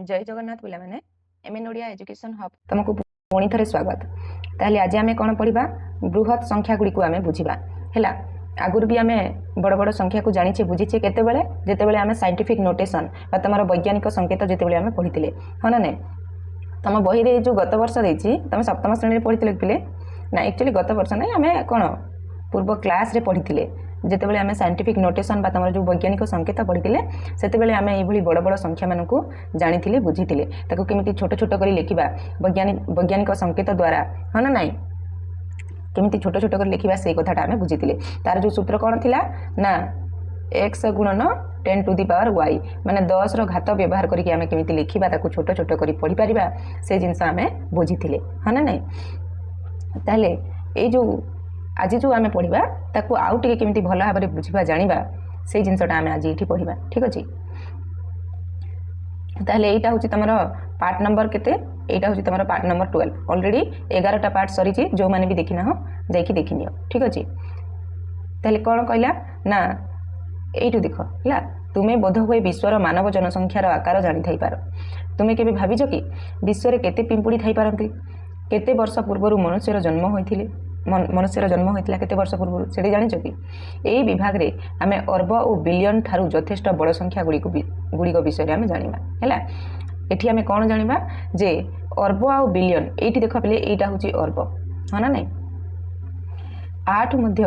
जय जगन्नाथ पिला माने एमएन ओडिया एजुकेशन हब तुमको पुणी थे स्वागत। ताहले आज आमे कोन पढ़िबा बृहत संख्या गुडी को आमे बुझिबा हैला। आगुर भी आमे बड़ बड़ संख्या को जानिछे बुझिछे केते बेले जेते बेले आमे साइंटिफिक नोटेशन बा तमरो वैज्ञानिक संकेत जेते बेले आमे पढ़ितिले ह ना नै। तम बही रे जो गत वर्ष देछि तमे सप्तम श्रेणी रे पढ़ितिले पिले ना एक्चुअली गत वर्ष नै आमे कोन पूर्व क्लास रे पढ़ितिले जेते बेले आमे साइंटिफिक नोटेशन बा तमरो जो वैज्ञानिक संकेत पढ़ितिले सेते बेले आमे एभली बड़ बड़ संख्या मानकू जानिथिले बुझिथिले ताको केमिति छोट छोट करी लिखिबा वैज्ञानिक संकेत द्वारा ह ना नै केमिति छोट छोट करी लिखिबा से कथाटा आमे बुझिथिले। तार जो सूत्र कोन थिला ना x गुणन 10 टू द पावर y माने 10 रो घात व्यवहार करी आमे केमिति लिखिबा ताको छोट छोट करी पढ़ि परिबा से जिंस आमे बुझिथिले ह ना नै। ताले ए जो आज जो आमे पढ़िबा ताको आउ टिके केमिति भलो भाबरे बुझिबा जानिबा से जिंसटा आमे आज एठी पढ़िबा ठीक अछि। ताले एटा होची तमरो पार्ट नंबर केते एटा होची तमरो पार्ट नंबर 12 ऑलरेडी 11 टा पार्ट सरी छी जो माने भी देखिना हो जाईकी देखिनियो ठीक अछि। ताले कोन कहला ना एठु देखो हला तुमे बोध होय विश्वर मानव जनसंख्यार आकार जानि थाई पारो। तुमे केबे भाबिजो कि विश्वर केते पिंपुडी थाई पारंती केते वर्ष पूर्वरु मनुष्यर जन्म होइथिले मनुष्यर जन्म होइतिला केते वर्ष पूर्व सेठी जानिछो कि एई विभाग रे आमे अर्ब और बिलियन थारु यथेष्ट बड़ संख्या गुडी विषय रे आमे जानिबा हैला। एठी आमे कोन जानिबा जे अर्ब और बिलियन एठी देखो पले एटा होची अर्ब ह ना नै 8 मध्ये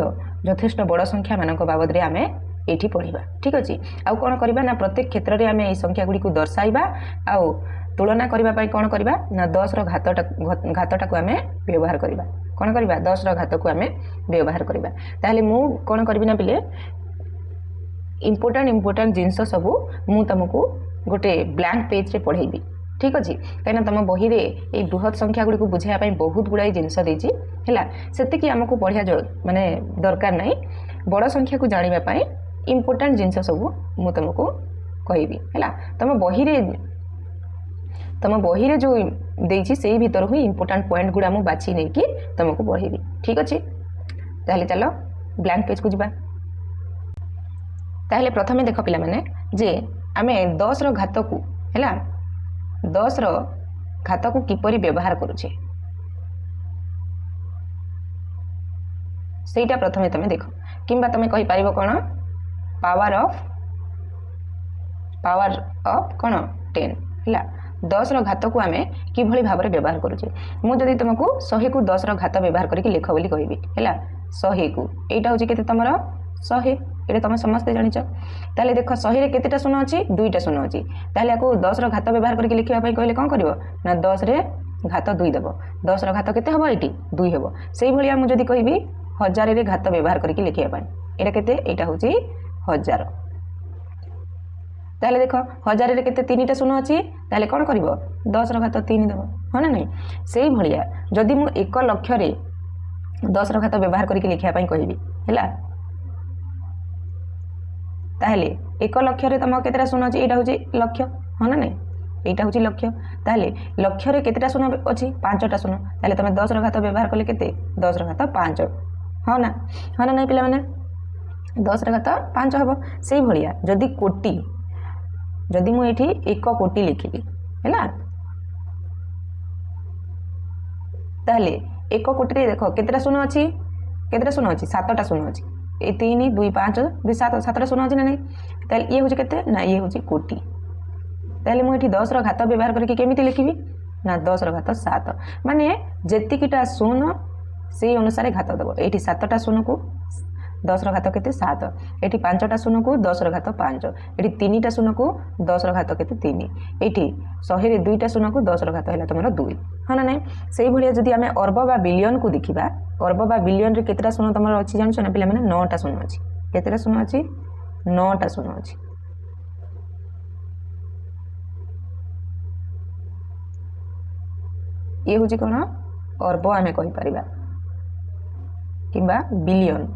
यथेष्ट बड़ संख्या मानक बाबद रे आमे एठी पढ़िबा ठीक अछि। आ कोन करिबा ना प्रत्येक क्षेत्र रे आमे एई संख्या गुडी को दर्शाइबा आ तुलना करिबा पई कोन करिबा ना 10 रो घातटा को आमे व्यवहार करिबा कोन करिबा 10 रो घात को आमे व्यवहार करिबा। ताले मु कोन करबी ना पिले इंपोर्टेंट जिंस सब मु तुमको गोटे ब्लैंक पेज रे पढ़ेबी ठीक अछि। कहिना तम बही रे ए बृहत संख्या गुडी को बुझाया पई बहुत गुडाई जिंस देछि हैला सेते कि हमको पढ़िया जो माने दरकार नै बड़ संख्या को जानिबा पई इंपोर्टेंट जिंस सब मु तुमको कहबी हैला। तम बही रे जो देछि सेही भीतर हुई इंपोर्टेंट पॉइंट गुडा मु बाछि नै कि तुमको पढ़ेबी ठीक अछि। ताहले चलो ब्लैंक पेज को जिबा। ताहले प्रथमे देखो पिला माने जे आमे 10 रो घात को हैला 10 रो घात को किपरि व्यवहार करूछे सेटा प्रथमे तमे देखो किंबा तमे कहि पारिबो कोन पावर ऑफ कोन 10 हैला 10 रो घात को आमे कि भली भाबरे व्यवहार करूछे। मु जदी तुमको 100 को 10 रो घात व्यवहार करके लिख बोली कहबी हैला 100 को एटा होची केते तमरो 100 एटा तमे समस्त जानिछ। ताले देखो 100 रे केतेटा शून्य अछि दुईटा शून्य अछि ताले याको 10 रो घात व्यवहार करके लिखिबा पई कहले कोन करिवो ना 10 रे घात 2 देबो 10 रो घात केते हबो एटी 2 हेबो। सेही भलिया मु जदी कहबी 1000 रे घात व्यवहार करके लिखिबा पई एटा केते एटा होची 1000। ताले देखो 1000 रे केते 3टा शून्य अछि ताले कोन करिवो 10 रो घात 3 देबो ह ना नै। सेही भलिया जदी मु 1 लाख रे 10 रो घात व्यवहार करके लिखिबा पई कहबी हैला ताहले 1 लाख रे तम केतेटा शून्य अछि एटा होची लक्ष ह ना नै एटा होची लक्ष। ताहले लक्ष रे केतेटा शून्य अछि 5टा शून्य ताहले तमे 10 रो घात व्यवहार करले केते 10 रो घात 5 ह ना नै पिला माने 10 रो घात 5 हबो। सेही भलिया जदी कोटी जदी मु एठी 1 कोटी लिखिबी हैला ताहले 1 कोटी रे देखो केतेटा शून्य अछि 7टा शून्य अछि ए 3 2 5 2 7 7टा शून्य अछि ना नै ताहले ये होची केते ना ये होची कोटी। ताहले मु एठी 10 रो घात व्यवहार करके केमिति लिखिबी ना 10 रो घात 7 माने जेतिकिटा शून्य से अनुसार घात देबो एठी 7टा शून्य को 10 रो घात केते 7 एठी 5टा शून्य को 10 रो घात 5 एठी 3टा शून्य को 10 रो घात केते 3 एठी 100 रे 2टा शून्य को 10 रो घात हैला तमरो 2 ह ना नै। सेही भलिया जदी आमे अर्ब बा बिलियन को देखिबा अर्ब बा बिलियन रे केतेटा शून्य तमरो अछि जानछो ना पिला माने 9टा शून्य अछि केतेटा शून्य अछि 9टा शून्य अछि। ये होची कोन अर्ब आमे कहि परिबा किबा बिलियन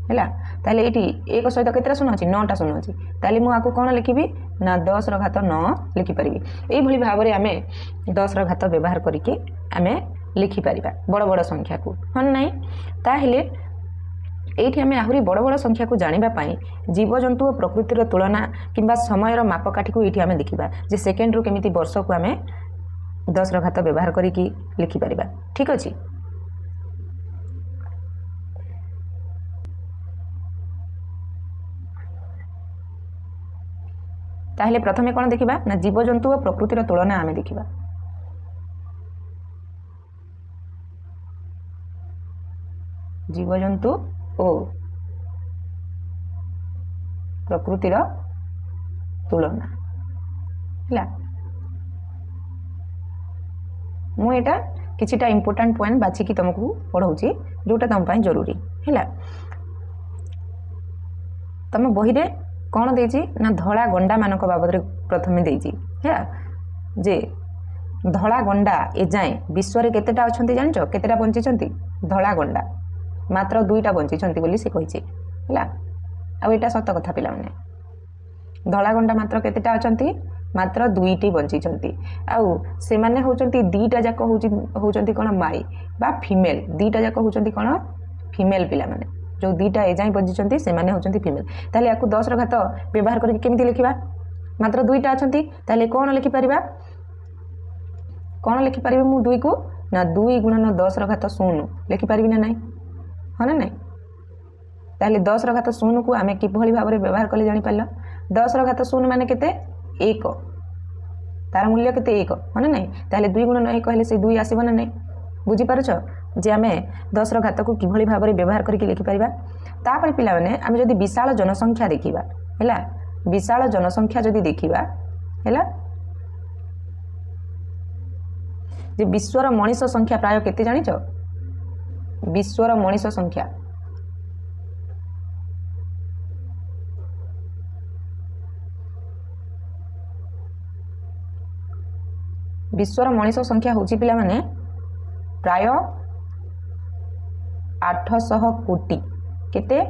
हैला। ताले एठी 1 सहित केतेटा शून्य अछि 9टा शून्य अछि ताले मु आको कोन लिखिबी ना 10 रो घात 9 लिखि परिबी। एई भली भाबरे आमे 10 रो घात व्यवहार करिके आमे लिखि परिबा बड़ बड़ संख्या को हन नै। ताहेले एठी आम आहरी बड़ बड़ संख्या को जानापी जीवजंतु और प्रकृतिर तुलना किंबा समयर मापकाठी को ये आम देखा जे सेकेंड रु केमी वर्ष को आम 10 घात व्यवहार करके लिखिपर। ठीक अच्छे। ताहले प्रथमे कौन देखा ना जीवजंतु और प्रकृतिर तुलना आम देखा। जीवजंतु और प्रकृतिर तुलना है मुझा किछिटा इंपोर्टेंट पॉइंट बाछिकी तुमको पढ़ाऊँगी जोटा तुम जरूरी है। तुम बही रे कौन देजी ना धड़ा गंडा मानक बाबद प्रथमे देजी है जे धड़ा गंडा एजाए विश्व में केतेटा अच्छा जान केतेटा बंची धड़ा गंडा मात्र 2टा बंची बोली से कही है। आईटा सत कथा पिला माने धड़ा गंडा मात्र केतेटा अच्छा मात्र 2टी बंची आउ से माने होचंती 2टा जाक होचंती कौन माई बा फीमेल 2टा जाक होचंती कौन फीमेल पिला माने जो 2टा एजाए बंची से माने होचंती फीमेल। ताहले याकू 10 घात व्यवहार करके केमिति लिखिबा मात्र 2टा अछंती ताहले कौन लिखि परिबा कौन लिखि परिबे मु 2 को ना 2 गुणन 10 घात 0 लिखि परिबी ना नहीं हाँ ना नहीं। ताहले 10 घात 0 को आमे किभली भाव व्यवहार कले जानि पारल 10 घात 0 माने केते 1 तार मूल्य केते 1 हाँ ना नहीं। ताहले 2 गुणन 1 कहले से 2 आसीबो ना नहीं बुझी पारुछ जे आमे 10 घात को किभली भाव व्यवहार करके लिखि परिबा। तापर पिला माने आमे जदि विशाल जनसंख्या देखिबा हैला विशाल जनसंख्या जदि देखिबा हैला जे विश्वर मनीष संख्या प्राय केते जानिछ विश्वर मनीष संख्या विश्वर मनीष संख्या होची पिला माने प्राय 800 कोटी केते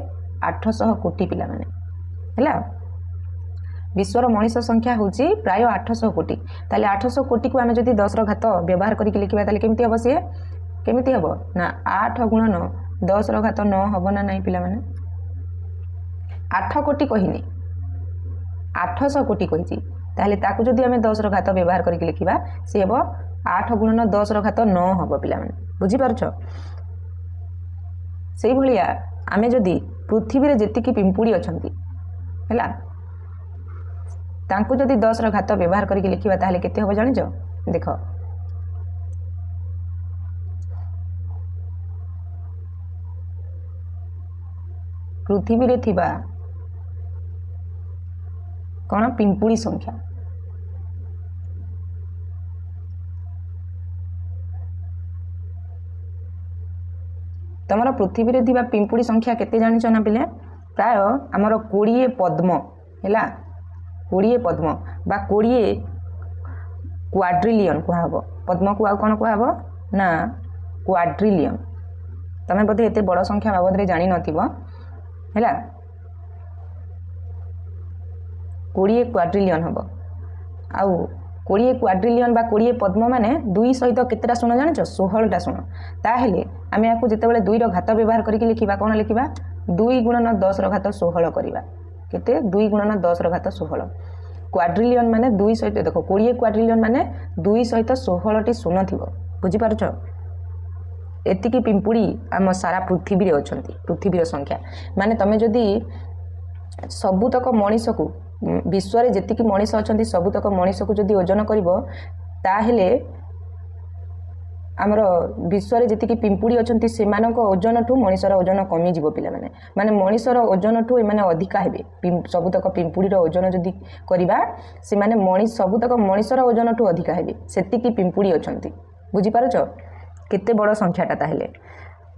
800 कोटी पिला माने हैला विश्वर मनीष संख्या होची प्राय 800 कोटी। ताले 800 कोटी को आमे जदि 10 घात व्यवहार करके लिखिबा ताले केमिति हबो से केमिति हबो ना 8 गुणन 10 घात 9 हबो ना नहीं पिला माने 8 कोटी कहिनी 800 कोटी कहिची ताले ताकू जदि आमे 10 घात व्यवहार करके लिखिबा से हबो 8 गुणन 10 घात 9 हबो पिला माने बुझी पारछ। सेही भलिया आमे जदि पृथ्वी रे जेतिकी पिंपुड़ी अछंती हैला तांकू जदि 10 घात व्यवहार करके लिखिबा ताहले केते हबो जानिछ देख पृथ्वी रे थिबा कौन पिंपुड़ी संख्या तमर पृथ्वी रे थिबा पिंपुड़ी संख्या केते जानिछ ना पिले प्राय हमर 20 पद्म हैला 20 पद्म बा 20 क्वाड्रिलियन कहब पद्म को आ कौन कहब ना क्वाड्रिलियन तमें बोधे एते बड़ संख्या बाबद रे जानि नथिबो हैला 20 क्वाड्रिलियन हम आउ 20 क्वाड्रिलियन बा 20 पद्म माने 2 सहित केतेटा शुण जानिछ 16टा शुण ताहेले आमे याकू जेतेबेले 2 रो घात व्यवहार करके लिखिबा कोन लिखिबा 2 गुणन 10 रो घात 16 करिबा केते 2 गुणन 10 रो घात 16 क्वाड्रिलियन माने 2 सहित देखो 20 क्वाड्रिलियन माने 2 सहित 16 टी शुण थिबो बुझी पारुछ एतिकी पिंपुड़ी आम सारा पृथ्वी रे अछंती पृथ्वी रो संख्या माने तमे जदी सबुतक मनीष को विश्व रे जेतिकी मनीष अछंती सबुतक मनीष को जदी ओजन करिवो ताहेले आमर विश्व रे जेतिकी पिंपुड़ी अछंती सेमानक ओजन ठू मनीषर ओजन कमी जीवो पिला माने माने मनीषर ओजन ठू एमाने अधिका हेबे सबुतक पिंपुड़ी रो ओजन जदी करिबा से माने मनीष सबुतक मनीषर ओजन ठू अधिका हेबे सेतिकी पिंपुड़ी अछंती बुझी पारुछ केते बड़ संख्याटा ताहेले।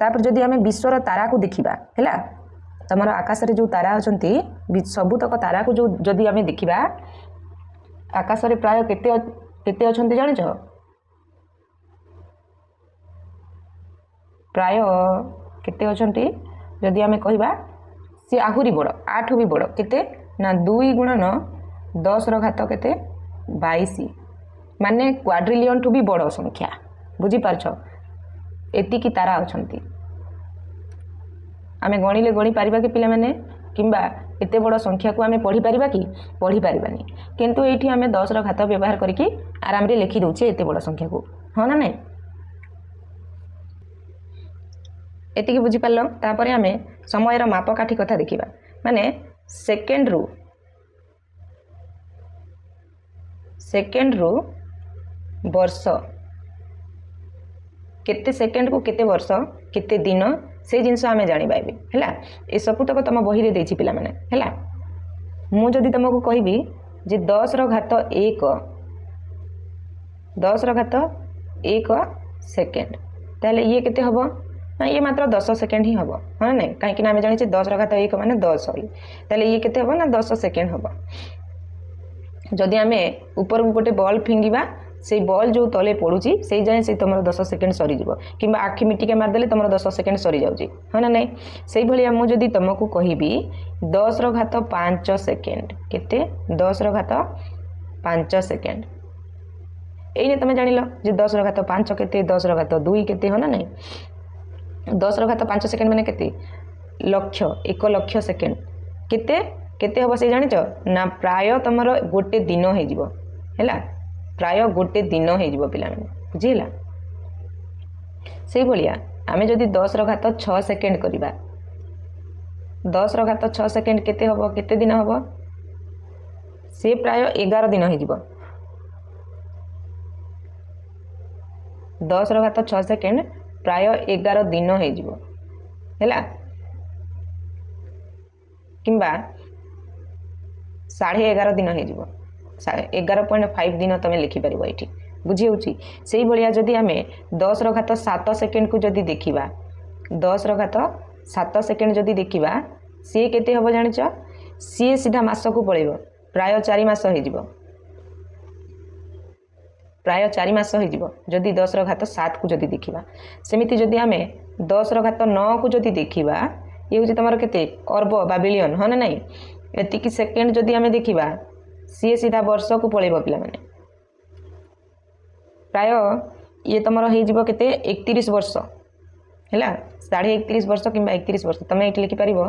तापर जदी आमे विश्वर तारा को देखिबा हैला तमर आकाश रे जो तारा अछंती सबुतक तारा को जो जदी आमे देखिबा आकाश रे प्राय केते केते अछंती जानिछ प्राय केते अछंती जदी आमे कहिबा से आहुरी बड़ 8 भी बड़ केते ना 2 गुणन 10 रो घात केते 22 माने क्वाड्रिलियन ठू भी बड़ संख्या बुझी पारछ एतिकी तारा अछंती आमे गणिले गणी पारिबा कि पिला माने किंबा एते बड़ संख्या को आमे पढ़ी पारिबा कि पढ़ी पारिबानी किंतु एठी आमे 10 रो घात व्यवहार करके आराम रे लिखि दउछे एते बड़ संख्या को हो ना नहीं एति कि बुझी पारलो तापरे आमे समय रो मापकाठी कथा देखिबा माने सेकेंड रू वर्ष केते सेकेंड को केते वर्ष केते दिन से जिनस आमे जानि पाइबे हैला ए सब तक तुम बही रे देछि पिला माने हैला मु जदि तुमको कहबी जे 10 रो घात 1 सेकेंड ताले ये केते हबो ना ये मात्र 10 सेकेंड ही हबो हां नै काहे कि ना आमे जानि छै 10 रो घात 1 माने 10 होई ताले ये केते हबो ना 10 सेकेंड हबो जदि आमे ऊपर गोटे बॉल फिंगिबा से बॉल जो तले पड़ुची से जाए से तुम 10 सेकेंड सरी जीवो किंबा आखि मिटिके मारदेले तुम 10 सेकेंड सरी जाउची है ना नहीं से भलिया मु जदि तुमको कहबी 10 रो घात 5 सेकेंड केते 10 रो घात 5 सेकेंड एने तुम जानिलो जे 10 रो घात 5 केते 10 रो घात 2 केते हो ना नहीं 10 रो घात 5 सेकेंड माने केते लक्ष 1 लक्ष सेकेंड केते केते हबो से जानिचो ना प्राय तमरो गोटे दिन हे जीवो हैला प्राय गोटे दिन हो पिला बुझीला से भलिया आमे जदि 10 रो घात 6 सेकेंड करिबा 10 रो घात 6 सेकेंड केते हबो केते दिन हबो से प्राय 11 दिन हो जीवो 10 रो घात 6 सेकेंड प्राय 11 दिन हो जीवो हैला किंबा 11.5 दिन हो जीवो 11.5 दिन तुम लिखिपर ये बुझी होची से भाया जदि आम 10 रो घात 7 सेकेंड को जदि देखा 10 रो घात 7 सेकेंड जदि देखा सी केते हबो जानिच सी सीधा मास को पळेबो प्राय 4 मास हो प्राय 4 मास हो जदि 10 रो घात 7 को जदि देखा सेमिति जदि आम 10 रो घात 9 को जदि देखा ये हूँ तुम केते अर्ब बा बिलियन हाँ ना नहीं एतिकी सेकेंड जदि आम देखा सी सीधा वर्ष को पळेबो पिला माने प्राय ये तुमर हो केते 31 वर्ष हैला 31.5 वर्ष किंबा 31 वर्ष तुम ये लिखि पारिबो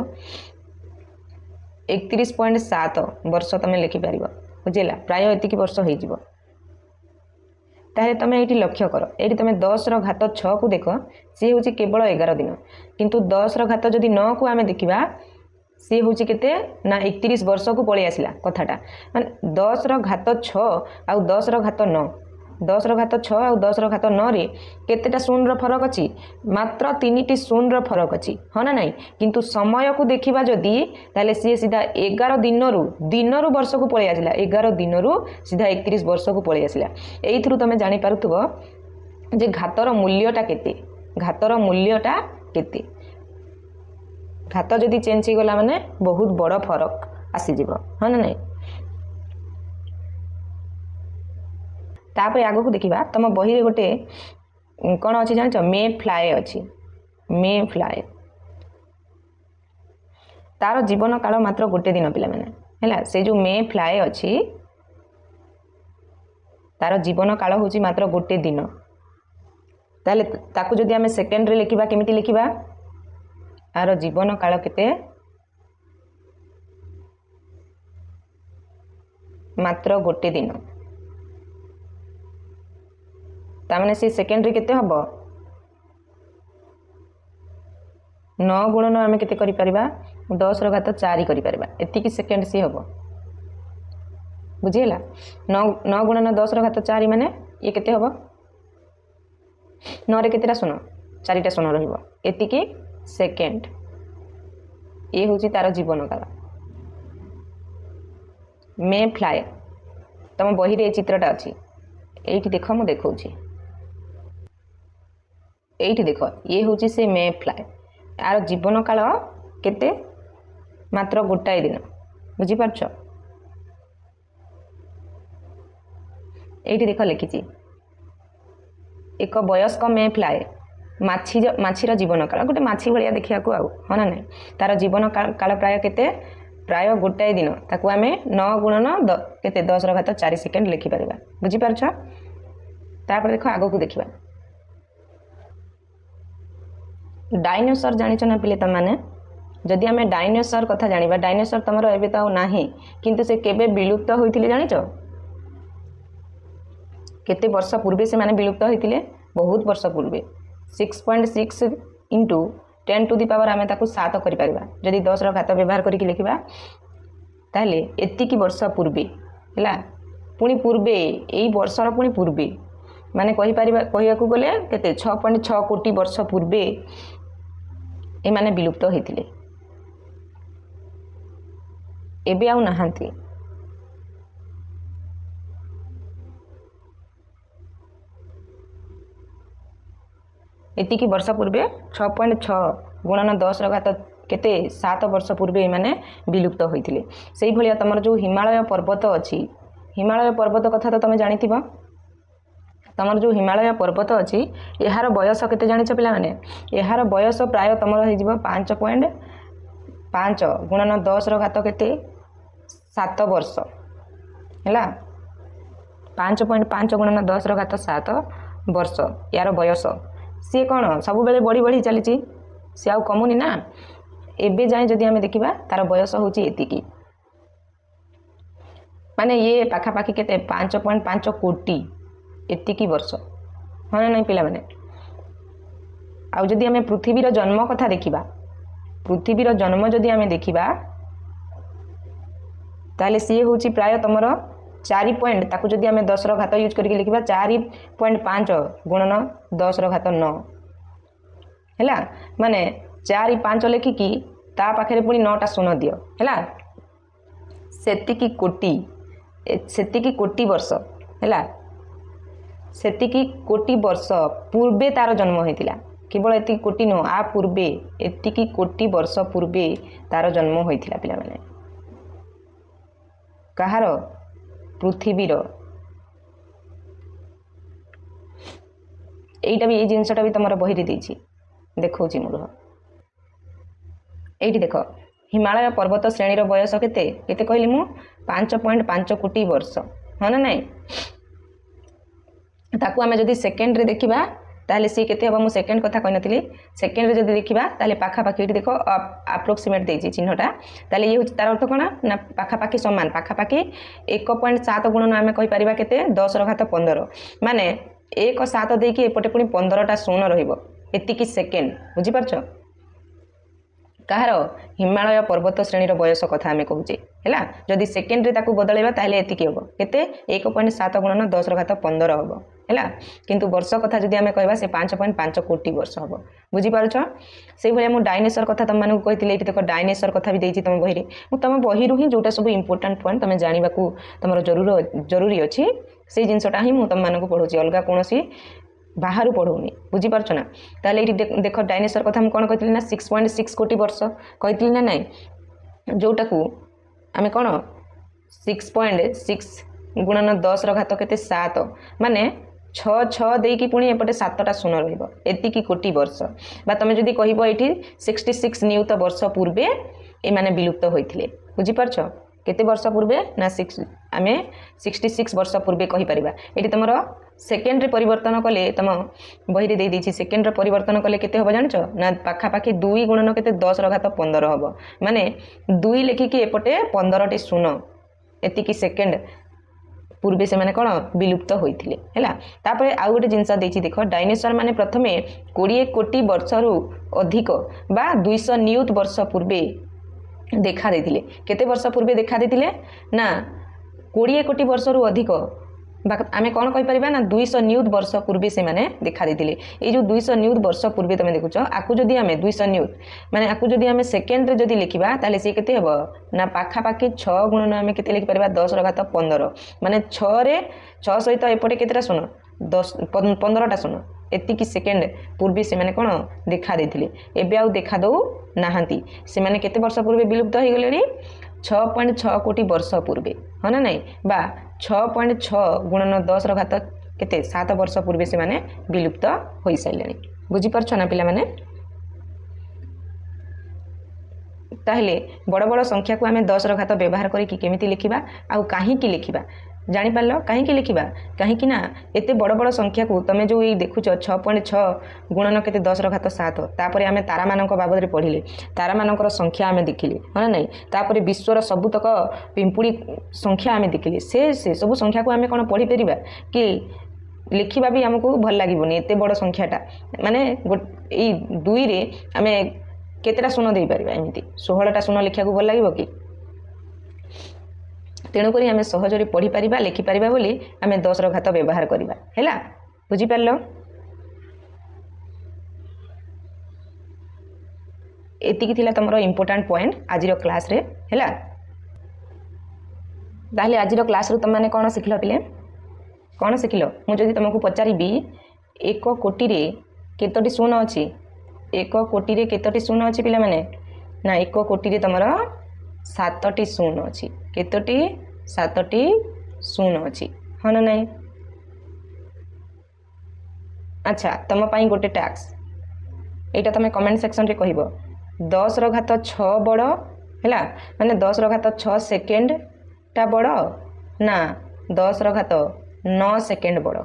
31.7 वर्ष तुम लिखि पारिबो बुझिला प्राय एतिकी वर्ष हो जीवो ताहे तुम ये लक्ष्य कर ये तुम 10 रो घात 6 को देख सी हूँ केवल 11 दिन किंतु 10 रो घात जदि 9 को आम देखा सी हूँ केते ना 31 वर्ष को पलि आसला कथाटा माने 10 रो घात 6 आउ 10 रो घात 9 10 रो घात 6 आउ 10 रो घात 9 रे केतेटा शून्य रो फरक अछि मात्र 3टी शून्य रो फरक अछि हाँ ना नहीं किंतु समय को देखिबा जदि ताले सी सीधा 11 दिन रु वर्ष को पलि आसला 11 दिन रु सीधा 31 वर्ष को पलि आसला एइथरु तमे जानि पारुथबो जे घातर मूल्यटा केते घातर मूल्यटा केते घात जदि चेंज हो गला माने बहुत बड़ फरक आसीज हाँ ना नहीं तापर आग को देखा तुम बही गोटे कौन अच्छी जान मे फ्लाए अच्छी मे फ्लाए तार जीवन काल मात्र गोटे दिन पिला माने हैला से जो मे फ्लाए अच्छी तार जीवन काल हूँ मात्र गोटे दिन ताले ताकू जदि आम सेकेंड रे लिखिबा केमिति लिखिबा आर जीवन काल केते मात्र गोटे दिन तामने से सेकेंड रे केते हबो 9 गुणन आम केते करि परिबा 10 रो घात 4 करि परिबा एतिकी सेकेंड सी हबो बुझिला 9 गुणन 10 रो घात 4 माने ये केते हबो 9 रे केतेटा सुनो 4टा सुनो रहिबो एतिकी सेकेंड ये हूँ तार जीवन काल मे फ्लाए तुम बही रे चित्रटा अच्छी ये देख मु देखा ये देख ये हूँ से मे फ्लाए यार जीवन काल केते मात्र गोटाए दिन बुझीपार ये देख लिखी एक वयस्क मे फ्लाए माछीर जीवन काल गोटे माछी भाया देखा हाँ ना नहीं तार जीवन काल प्राय केते प्राय गोटाए दिन ताकू आम 9 गुणन केते 10 रो घात 4 सेकेंड लिखिपर बुझीपार तापर देख आग को देखा डायनोसर जानिଛ ना पिले तमाने जदि आम डायनोसर कथा जाना डायनोसर तुम एवं तो ना किंतु से केबे विलुप्त होते जानिच केते वर्ष पूर्वे से माने विलुप्त होते बहुत वर्ष पूर्वे 6.6 इंटू 10 टू दी पावर आम ताकू 7 कर जदि 10 घात व्यवहार करके लिखा ताहले एतिकी वर्ष पूर्वे है पुणी पूर्वे यही वर्षर पुणी पूर्वे माने कह गले केते 6.6 कोटी वर्ष पूर्वे ए माने विलुप्त होते एबे आउ नाहांती एतिकी वर्ष पूर्वे 6.6 गुणन 10 घात केते 7 वर्ष पूर्वे माने विलुप्त होते से भाया तुम जो हिमालय पर्वत अच्छी हिमालय पर्वत कथा तो तुम जानी तुम जो हिमालय पर्वत अच्छी यार बयस केते जानिच पिला माने यार बयस प्राय तुम हो 5.5 गुणन 10 घात केते 7 वर्ष है 5.5 गुणन 10 घात 7 वर्ष यार बयस सी कौन सब बेले बढ़ी बढ़ी चली सी आउ कमुनी ना एबे जाए जदि आम देखा तार बयस हूँ एतिकी माने ये पाखापाखि केते 5.5 कोटी एतिकी वर्ष हाँ ना नहीं पिला माने आउ जदि आम पृथ्वीर जन्म कथा देखा पृथ्वीर जन्म जदि आम देखा ताले सी हूँ प्राय तुम 4 पॉइंट ताकू जदि आम 10 घात यूज करके लिखा 4.5 गुणन 10 घात 9 है माने 4 5 लिखिकी ता पाखे पुणी 9टा शून्य दियो है सेतिकी कोटी वर्ष है सेतिकी कोटी वर्ष पूर्वे तार जन्म होता केवल एति कोटी नुह आ पूर्वे एतिकी कोटी वर्ष पूर्वे तार जन्म होता पिला माने कहार पृथ्वीर एटा भी जिनसटा भी तुम बही देछि देखौ मूल ये देख हिमालय पर्वत श्रेणी बयस केते केते कहली मु 5.5 कोटी वर्ष हाँ ना नाई ताकू आम जदि सेकेंड रे देखा ताहले सी केते हम सेकेंड कथा कहि नथिली सेकेंड रे जदि देखा ताहले पाखापाखि ये देख आप्रोक्सीमेट देछि चिन्हटा ताहले ये तार अर्थ कौन ना पाखापाखि समान पाखापाखि 1.7 गुणन आम कहि परिबा केते 10 घात 15 माने 1.7 देकी एपटे पुणी 15टा शून्य रहिबो एतिकी सेकेंड बुझी पारछ कहार हिमालय पर्वत श्रेणी बयस कथा आम कहूचे है जदि सेकेंड रे ताकू बदलैबा ताहले एतिकी हम केते 1.7 गुणन 10 घात 15 हम है किंतु वर्ष कथा जदि आम कहबा से 5.5 कोटी वर्ष हम बुझी पारछ से भाया मु डायनेसर कथा तुम मानक कही देख डायनेसर कथा भी देछि तुम बही तुम बही ही जोटा सब इंपोर्टेंट पॉइंट तुम जाना तुम जरूरी अच्छी से जिनसटा ही तुम मानक पढ़ाऊँ अलग कौन बाहर पढ़ौनी बुझी पारछ ना ताले ये देख डायनेसर कथा हम कौन कही ना 6.6 कोटी वर्ष कही ना नाई जोटा को आम कौन 6.6 गुणन 10 घात केते 7 माने 6 देकी पुणी एपटे 7टा शून्य रहिबो एतिकी कोटी वर्ष बा तुम जदि कहबो एठी 66 नियुत वर्ष पूर्वे ए माने विलुप्त होइथिले बुझी पारछ केते वर्ष पूर्वे ना 6 आम 66 वर्ष पूर्वे कहि परिबा एठी तुमरो सेकेंड रे परिवर्तन कले तुम बही दे देछि सेकेंड रे परिवर्तन कले केते हबो जानिछ ना पाखापाखि 2 गुणन केते 10 घात 15 हबो माने 2 लिखिकी एपटे 15टी शून्य एतिकी सेकेंड पूर्वे से माने कौन विलुप्त होइथिले हैला तापर आउ गोटे जिनस देछि देख डायनेसर माने प्रथमे 20 कोटी वर्षरु अधिक बा 200 नियुत वर्ष पूर्वे देखा देथिले केते वर्ष पूर्वे देखा देथिले ना 20 कोटी वर्षरु अधिक आमे कौन कहि परिबा ना 200 नियुत वर्ष पूर्वे से माने देखा देथिले ए जो 200 नियुत वर्ष पूर्वे तमे देखुछ आकु जदि आमे 200 नियुत माने आकु जदि आमे सेकेंड रे जदि लिखिबा ताले से केते हबो ना पाखापाखि 6 गुणन आमे केते लिखि परिबा 10 घात 15 माने 6 रे 6 सहित एपटे केतेटा सुन 15टा सुन एतिकी सेकेंड पूर्वे से माने कौन देखा देथिले एबे आउ देखा दउ नाहांती से माने केते वर्ष पूर्वे विलुप्त हो गलेनी 6.6 कोटी वर्ष पूर्वे हाँ ना नहीं बा 6.6 गुणन 10 घात केते 7 वर्ष पूर्वे से माने विलुप्त हो सारे बुझी पारछ ना पिला माने ताहले बड़ बड़ संख्या को आम 10 घात व्यवहार करके केमिति लिखिबा आउ काहीकि लिखिबा जापार कहीं लिखा कहीं एत बड़ बड़ संख्या को तुम जो ये देखुच 6.6 गुणन के 10⁻7 तापर आम तारा मान बाबद पढ़िले तारा मान संख्या आम देखिले हाँ ना तापर विश्वर सबुतक पिंपुड़ी संख्या आम देखिले से सब संख्या को आम कौन पढ़ी पार कि लिखा भी आमको भल लगे एत बड़ संख्याटा माने यही 2 रे आम केतेटा शून दे पार एमती 16टा शून लिखा भल लगे कि तेणुक आम सहजरे पढ़ी पार लिखिपर बोली आम 10 ର घात व्यवहार करवा है बुझीपार एतिकी थिला तुम इम्पोर्टाट पॉइंट आज क्लास रे है ताहले आज क्लास रू तुम कौन शिखल पिले कौन शिखल मुझे तुमको पचारि 1 कोटी रे केतोटी शून अच्छी 1 कोटी रे केतोटी शून अच्छी पिला माने ना 1 कोटी रे तुम 7टी शून अच्छी केतोटी 7टी शून अच्छी हाँ ना नहीं अच्छा तुम पाई गोटे टैक्स यहाँ तुम कमेंट सेक्शन रे कहब 10 ର घात 6 बड़ है माने 10 ର घात 6 सेकेंड टा बड़ ना 10 ର घात 9 सेकेंड बड़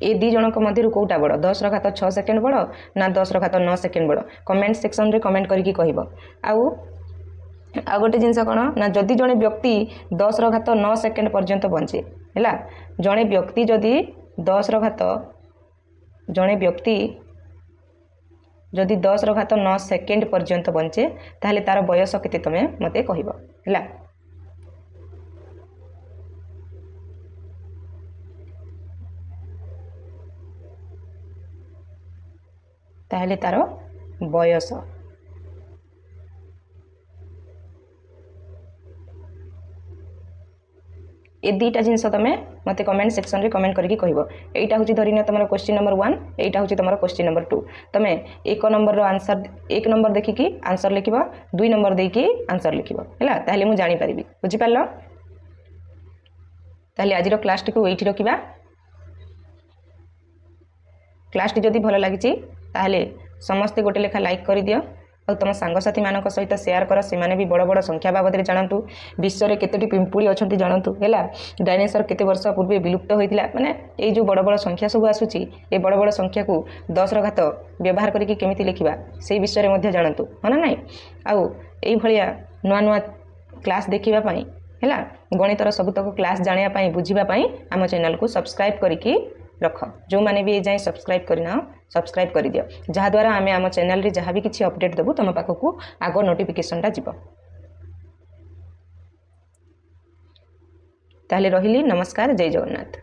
ए दी जनक मध्य कौटा बड़ 10 ର घात 6 सेकेंड बड़ ना 10 ର घात 9 सेकेंड बड़ कमेंट सेक्शन रे कमेंट करके कहब आउ गोटे जिनस कौन ना जदि जड़े व्यक्ति 10 ର घात 9 सेकेंड पर्यंत बंचे है जड़े व्यक्ति जदि 10 ର घात जड़े व्यक्ति जदि 10 ର घात 9 सेकेंड पर्यंत बंचे ताहले तार बयस केते तमे मते कहब है ताहले तार बयस ए दुईटा जिनस तुम मत कमेंट सेक्शन रे कमेंट करके कहब यहाँ हूँ धरिन तुम क्वेश्चन नंबर 1 यहाँ हूँ तुम क्वेश्चन नंबर 2 तुम 1 नंबर आंसर 1 नंबर देखिकी आंसर लिख 2 नंबर देकी आंसर लिख है ताहले मु जानी पारिबी बुझिपार ताहले आज क्लास टी को ये रखा क्लास टी जदि भल लगी ताहले समस्ते गोटे लेखा लाइक कर दियो और तुम सांगसाथी मान सहित शेयर कर से भी बड़ बड़ संख्या बाबद जानतु विश्व में केतोटी पिंपुड़ी अच्छा जानतु है डायनासोर केते वर्ष पूर्व विलुप्त होता माने ये जो बड़ बड़ संख्या सब आसूची ये बड़ बड़ संख्या को 10 ର घात व्यवहार करके केमिति लिखिबा से विषय में जानतु हाँ ना नहीं आउ यही भाया नुआ नुआ क्लास देखिबा पई है गणितर सबुतक क्लास जानापी बुझापी आम चैनल को सब्सक्राइब करके रख जो मैंने भी जाए सब्सक्राइब करना सब्सक्राइब कर दियो जहाद्वारा आम आम चैनल रे जहाँ भी किसी अपडेट देबू तुम पाखक आग नोटिफिकेशनटा जीव ताहले रहिली नमस्कार जय जगन्नाथ।